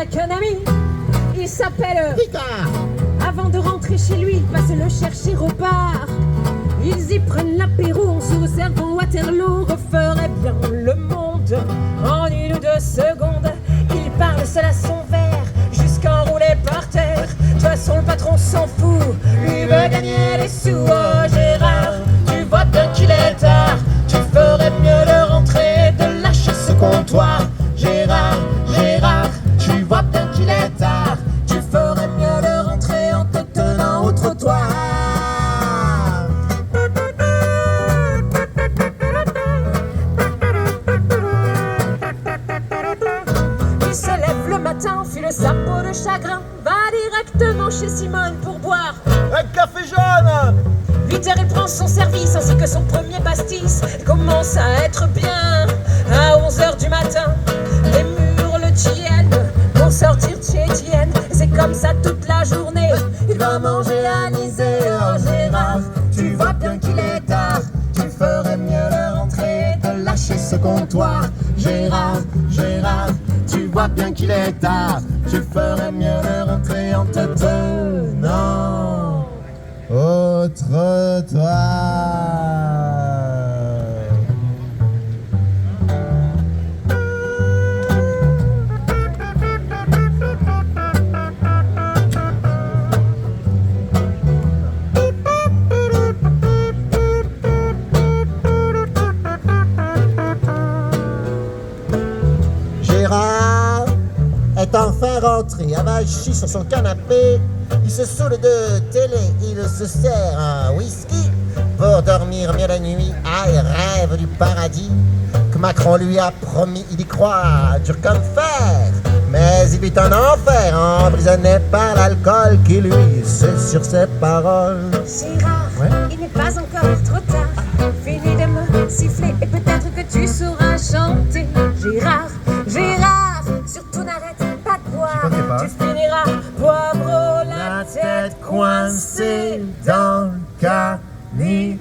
avec un ami, il s'appelle Picard. Avant de rentrer chez lui, il passe le chercher au bar. Ils y prennent l'apéro, sous servant Waterloo referait bien le monde en 1 ou 2 secondes. Il parle seul à son verre, jusqu'à enroulé par terre. De toute façon le patron s'en fout, lui veut gagner des sous. Oh Gérard, tu vois bien qu'il est tard, tu ferais mieux de rentrer, de lâcher ce comptoir. Gérard, Gérard, tu vois bien qu'il est tard, tu ferais mieux de rentrer en te tenant au trottoir. Il se lève le matin, enfile sa peau de chagrin, va directement chez Simone pour boire Un café jaune. 8h, il prend son service ainsi que son premier pastis. Il commence à être bien. À 11h du matin, les murs le tiennent pour sortir de chez Étienne. Et c'est comme ça toute la journée. Il va manger à l'Élysée. Oh Gérard, tu vois bien qu'il est tard, tu ferais mieux de rentrer, de lâcher ce comptoir. Gérard, Gérard, tu vois bien qu'il est tard, tu ferais mieux de rentrer en te tenant Au trottoir. Gérard est enfin rentré, avachi sur son canapé. Il se saoule de télé, il se sert un whisky pour dormir mieux la nuit. Ah, il rêve du paradis que Macron lui a promis. Il y croit, dur comme fer, mais il vit un enfer, emprisonné par l'alcool qui lui c'est sur ses paroles. Gérard, Ouais. il n'est pas encore trop tard. Finis de me siffler et peut-être que tu sauras chanter. Gérard, Gérard, surtout n'arrête pas de boire. connais pas. Tu finiras poivreau la tête coincée dans le caniveau.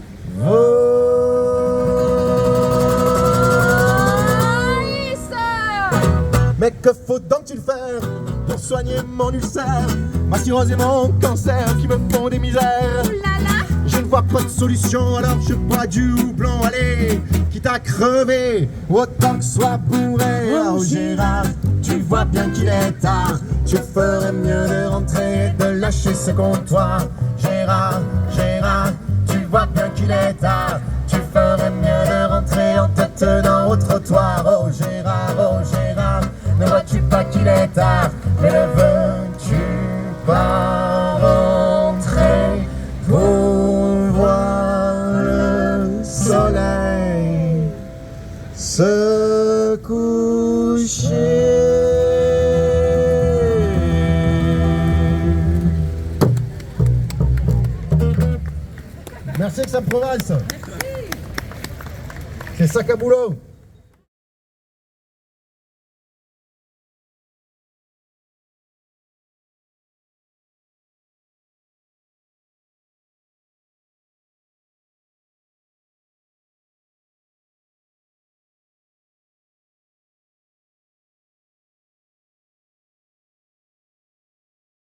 Mais que faut donc-il faire pour soigner mon ulcère, ma cirrhose et mon cancer qui me font des misères? Oulala, Je ne vois pas de solution, alors je bois du houblon. Allez, quitte à crever, autant que soit bourré. Oh Gérard, tu vois bien qu'il est tard, tu ferais mieux de rentrer, de lâcher ce comptoir. Gérard, Gérard, tu vois bien qu'il est tard, tu ferais mieux de rentrer en te tenant au trottoir. Oh Gérard, ne vois-tu pas qu'il est tard, mais ne veux-tu pas rentrer pour voir le soleil se coucher? Merci Aix-en-Provence. C'est sac à boulot.